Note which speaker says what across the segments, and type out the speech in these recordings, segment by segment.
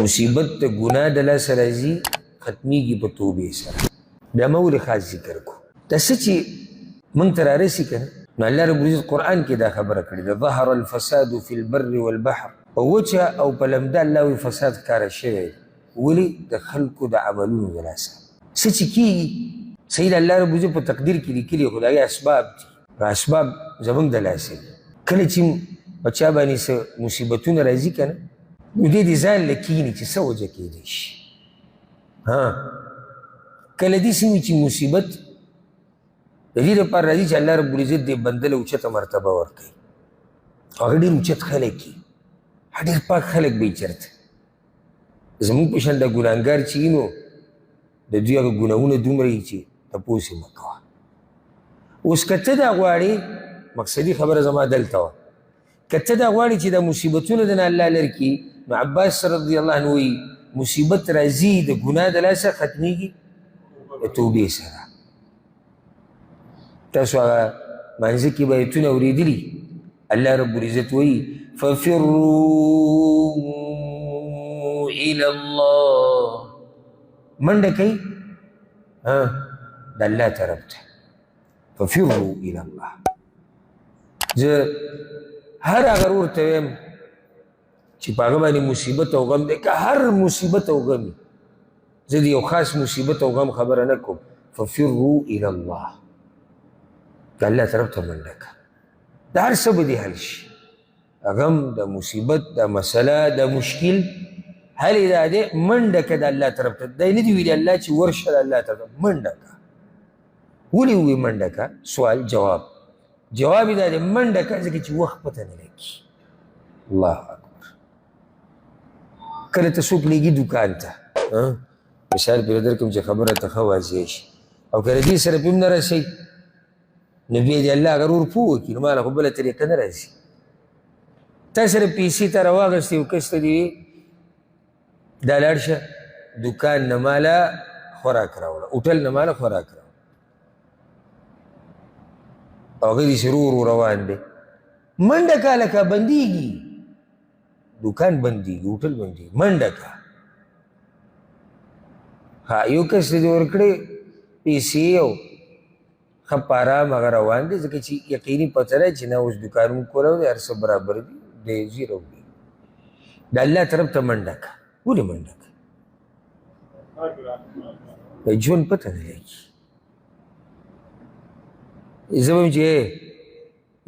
Speaker 1: مصیبت د ګناه د لاسه راځي ختمیږي په توبې سره. بیا ما ولې خاص ذکر کو دا څه چې موږ ته رارسي که نه نو الله رب العزت قرآن کې دا خبره کړې ده ظهر الفساد فی البر والبحر په وچه او په لمده الله وایي فساد ښکاره شوی ولې د خلکو د عملونو د لاسه څه چې کېږي صحیح د الله رب العزت په تقدیر کې لیکلي خو د هغې اسباب دي اسباب زموږ د لاسه دي کله چې په چا باندې څه مصیبتونه راځي که نه نو دې دې ځان له کښېني چې څه وجه کېدی شي کله داسې وي چې مصیبت د دې لپاره راځي چې الله رب العزت دې بنده له اوچته مرتبه ورکوي هغه ډېر اوچت خلک وي ډېر پاک خلک به یې چېرته زموږ په شان دا ګناهګار چې وي نو د دوی هغه ګناهونه دومره وي چې تپوس یې مه کوه اوس که ته دا غواړې مقصدي خبره زما دلته وه که ته دا غواړې چې دا مصیبتونه د نه الله لرې کړي نو عباس رضی الله عنه وایي مصیبت راځي د ګناه د لاسه ختمیږي د توبې سره تاسو هغه مانځه کې به ایتونه اورېدلي الله رب العزت وایي ففروا الى الله منډه کوي د الله طرف ته ففروا الى الله زه هر هغه ورته ویم چې په هغه باندې مصیبت او غم دی که هر مصیبت او غم زه د یو خاص مصیبت او غم خبره نه کوم ففروا الى الله د الله طرف ته منډه کړه د هر څه به دې حل شي غم د مصیبت د مسله د مشکل حل یې دا دی منډه کړه د الله طرف ته دی نه دي ویلي الله چې ورشه د الله طرف ته منډه کړه ولې ووایي منډه کړه سوال جواب جواب یې دا دی منډه کړه ځکه چې وخت پته نه لګي الله اکبر کله ته څوک لېږي دوکان ته مثال پرې درکړم چې خبره ته ښه واضح شي او که د دې سره پې هم نه رسئ نو بیا دې الله اگر ور پوه کړي نو ماله خو بله طریقه نه راځي تا سره پیسې تا راواغستې او کس ته دې دا لاړ شه دوکان نه ماله خوراک راوړه هوټل نه ماله خوراک راوړه او هغه دې ورو ورو روان دی منډه که لکه بندېږي دوکان بندېږي هوټل بندېږي منډه که یو کس ته دې ورکړې پیسې او ښه په ارام هغه روان دی ځکه چې یقیني پته ده چې نه اوس دوکانونه کولی دی هر څه برابر دي دی ځي راوړي د الله طرف ته منډه که ولې منډه که د ژوند پته نه لګي زه به یم چې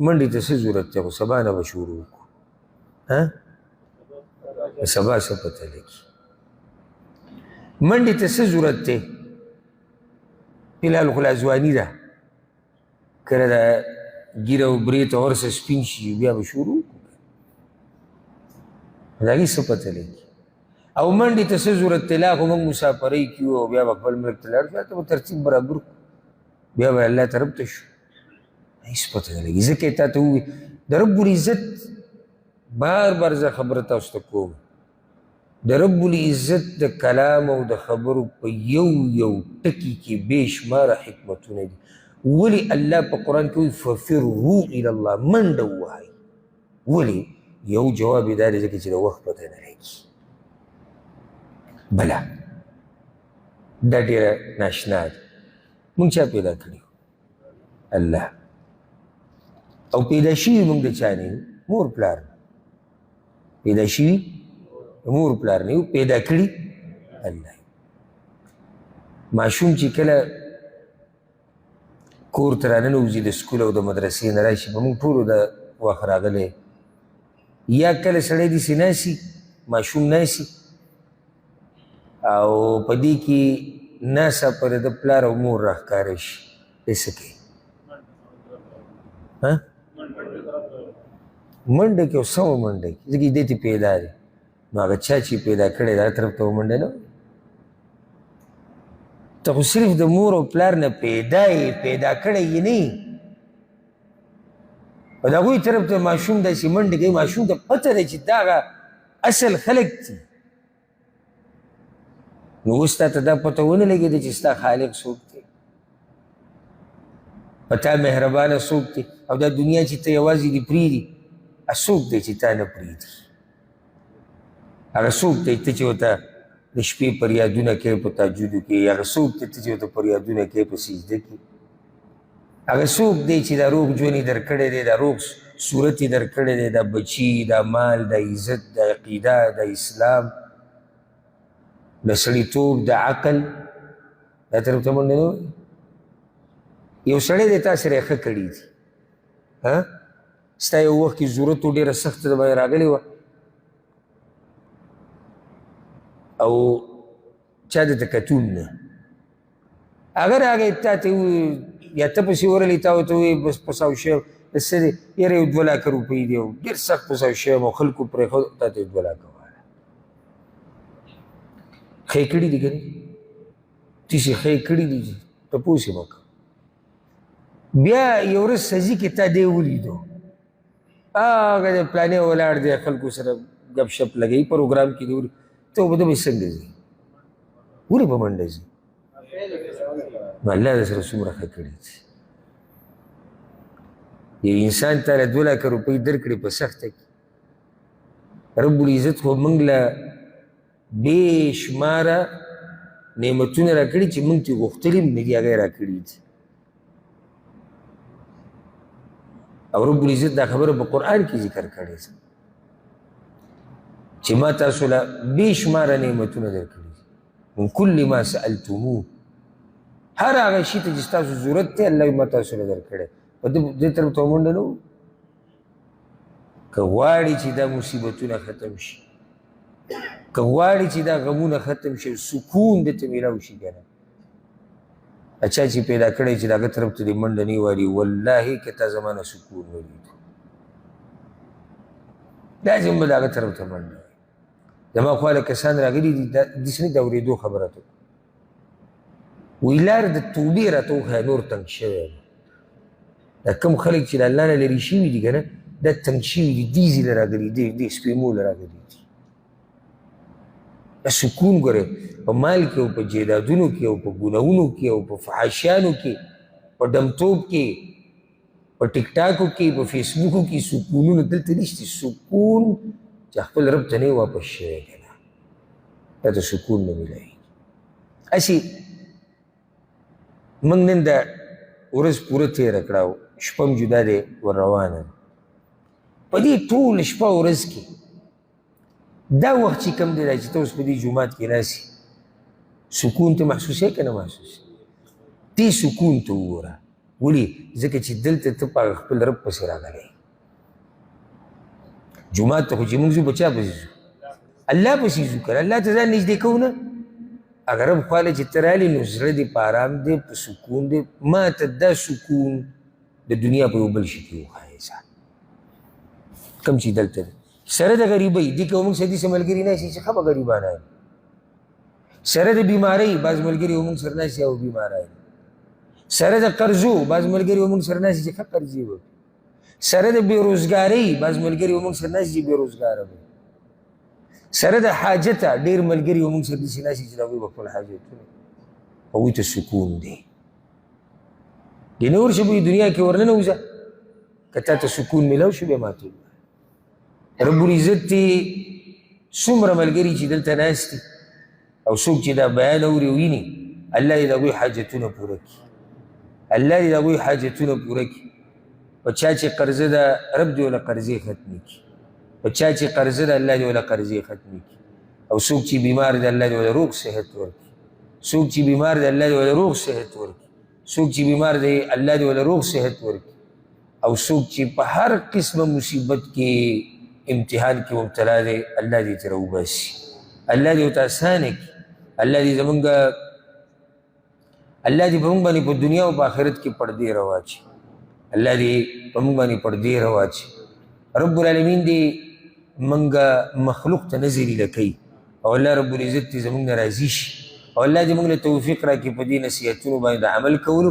Speaker 1: منډې ته څه ضرورت دی خو سبا نه به شروع وکړو سبا څه پته لګي منډې ته څه ضرورت دی فلحال خو لا ځواني ده کله د ګیره او برې ته ورسه سپین شي بیا به شروع وکړو د هغې څه پته لګي او منډې ته څه ضرورت دی لا خو موږ مسافرۍ کیو او بیا به خپل ملک ته لاړ شو هلته به ترتیب برابر کړو بیا به الله طرف ته شو هېڅ پته نه لګي ځکه یې تا ته ووایي د رب العزت بار بار زه خبره تاسو ته کوم د رب العزت د کلام او د خبرو په یو یو ټکي کې بې شماره حکمتونه دي ولې الله په قرآن کې وایي ففروا الى الله منډه ووهئ ولې یو جواب یې دا دی ځکه چې د وخت پته نه لګي بله دا ډېره ناشنا ده موږ چا پیدا کړي الله او پیدا شوي موږ د چا نه یو مور پلار پیدا شوي مور پلار نه یو پیدا کړي الله ماشوم چې کله کور ته راننوځي د سکول او د مدرسې نه راشي په موږ ټولو د وخت راغلی یا کله سړی داسې ناستي ماشوم ناستي او په دې کې ناسا پر د پلار او مور راښکاره شي دی څه کوي منډه کې او سمه منډه کې ځکه دې ته پیدا دی نو هغه چا چې پیدا کړی دا طرف ته منډه نه ته خو صرف د مور او پلار نه پیدا یې پیدا کړی یې نه او د هغوی طرف ته ماشوم داسې منډه کوي ماشوم ته پته دی چې دا هغه اصل خلک دي نو اوس تا ته دا پته ونه لګېده چې ستا خالق څوک دی په تا مهربانه څوک دی او دا دنیا چې ته یوازې دې پرېږدي څوک دی چې تا نه پرېږدي هغه څوک دی ته چې ورته د شپې فریادونه کوې په تهجدو کې، هغه څوک دی ته چې ورته فریادونه کوې په سجده کې، هغه څوک دی چې دا روغ ژوند یې درکړی دی، دا روغ صورت یې درکړی دی، دا بچي، دا مال، دا عزت، دا عقیده، دا اسلام، د سړیتوب، د عقل، دا طرف ته منډه نه وایي. یو سړی دی تا سره یې ښه کړي دي، ستا یو وخت کې ضرورت و ډېره سخته د باندې راغلې وه او چا درته کتون نه، هغه راغی تا ته یا ته پسې ورغلې تا ورته ووایې بس پساو شوی د څه دی یاره یو 2 لکه روپۍ دی او ډېر سخت پساو شوی یم او خلکو پرېښود تا ته 2 لکه واله ښې کړي دي که نه تاسې ښې کړي دي چې تپوس یې وکړه. بیا یو ورځ سزي کې تا دی ولیدو هغه د پلانې ولاړ دی خلکو سره ګپ شپ لګوي پروګرام کې دی ته به به څنګه ځي ولې به منډه ځي نو الله در سره څومره ښه کړي دي. یو انسان تاله 2 لکه روپۍ درکړي په سخته کې رب العزت خو موږ له بې شماره نعمتونه راکړي چې موږ ترې غوښتلي هم نه دي هغه یې راکړي دي او رب العزت دا خبره په قرآن کې ذکر کړې ده چې ما تاسو له بې شماره نعمتونه درکړي دي من کل ما سألتموه هر هغه شي ته چې ستاسو ضرورت دی الله ما تاسو له درکړی په دې طرف ته منډه نه وو. که غواړي چې دا مصیبتونه ختم شي که غواړي چې دا غمونه ختم شي سکون درته میلاو شي که نه اچھا چې پیدا کړی چې د هغه طرف ته دې منډه نه والي والله که تا زما نه سکون ولیدو لازم به د هغه طرف ته منډه زما خوا له کسان راغلي دي داسې نه د اورېدو خبره ته وایي لار د توبې راته وښیه نور تنګ شوی یم دا کوم خلک چې د الله نه لرې شوي دي که نه دا تنګ شوي دي دې ځي له راغلي دې سپېمو له راغلي دي دا سکون ګورئ په مال کې او په جیدادونو کې او په ګناهونو کې او په فحاشیانو کې په ډمتوب کې په ټیک ټاکو کې په فیسبوکو کې سکونونه دلته نشته سکون چې خپل رب ته نه واپس شوی که نه دا ته سکون نه میلاوي. هسې موږ نن دا ورځ پوره تېره کړه او شپه هم جدا دی ور روانه ده په دې ټول شپه ورځ کې دا وخت چې کوم دی دا چې ته اوس په دې جومات کې ناستې سکون ته محسوسوې که نه محسوسوې دې سکون ته وګوره ولې ځکه چې دلته ته په خپل رب پسې راغلی جومات ته خو چې موږ ځو په چا پسې ځو الله پسې ځو که الله ته ځان نږدې کوو نه اگر رب خواله چې ته رالې نو زړه دې په ارام دی په سکون دی ما ته دا سکون د دنیا په یو بل شي کې وښایې ځان کوم چې دلته دی سره د غریبۍ دې که موږ سره داسې ملګري ناستې چې ښه به غریبانه یم سره د بیمارۍ بعض ملګري موږ سره ناستې او بیماره یم سره د قرضو بعض ملګري موږ سره ناستې چې ښه قرضې وکړي سره د بېروزګارۍ بعض ملګري موږ سره ناستې چې بېروزګاره وي سره د حاجته ډېر ملګري موږ سره داسې ناستې چې د هغوی به خپل حاجتونه هغوی ته سکون دی دې نه ورشه به دنیا کې ورننوځه که تا ته سکون میلاو شو بیا ماته رب العزت تی څومره ملګري چې دلته ناست دي او څوک چې دا بیان اوري وویني الله دې د هغوی حاجتونه پوره کړي الله دې د هغوی حاجتونه پوره کړي په چا چې قرضه ده رب دې وله قرضې ختمې کړي په چا چې قرضه ده الله دې وله قرضې ختمې کړي او څوک چې بیمار دی الله دې وله روغ صحت ورکړي څوک چې بیمار دی الله دې وله روغ صحت ورکړي څوک چې بیمار دی الله دې وله روغ صحت ورکړي او څوک چې په هر قسمه مصیبت کې امتحان کې مبتلا دی الله دې ترې وباسي الله دې ورته اسانه کړي الله دې زمونږ الله دې په موږ باندې په دنیا او په آخرت کې پردې راواچي الله دې په موږ باندې پردې راواچي رب العالمین دې موږ مخلوق ته نه ذلیله کوي او الله رب العزت دې زمونږ نه راضي شي او الله دې موږ له توفیق راکړي په دې نصیحتونو باندې د عمل کولو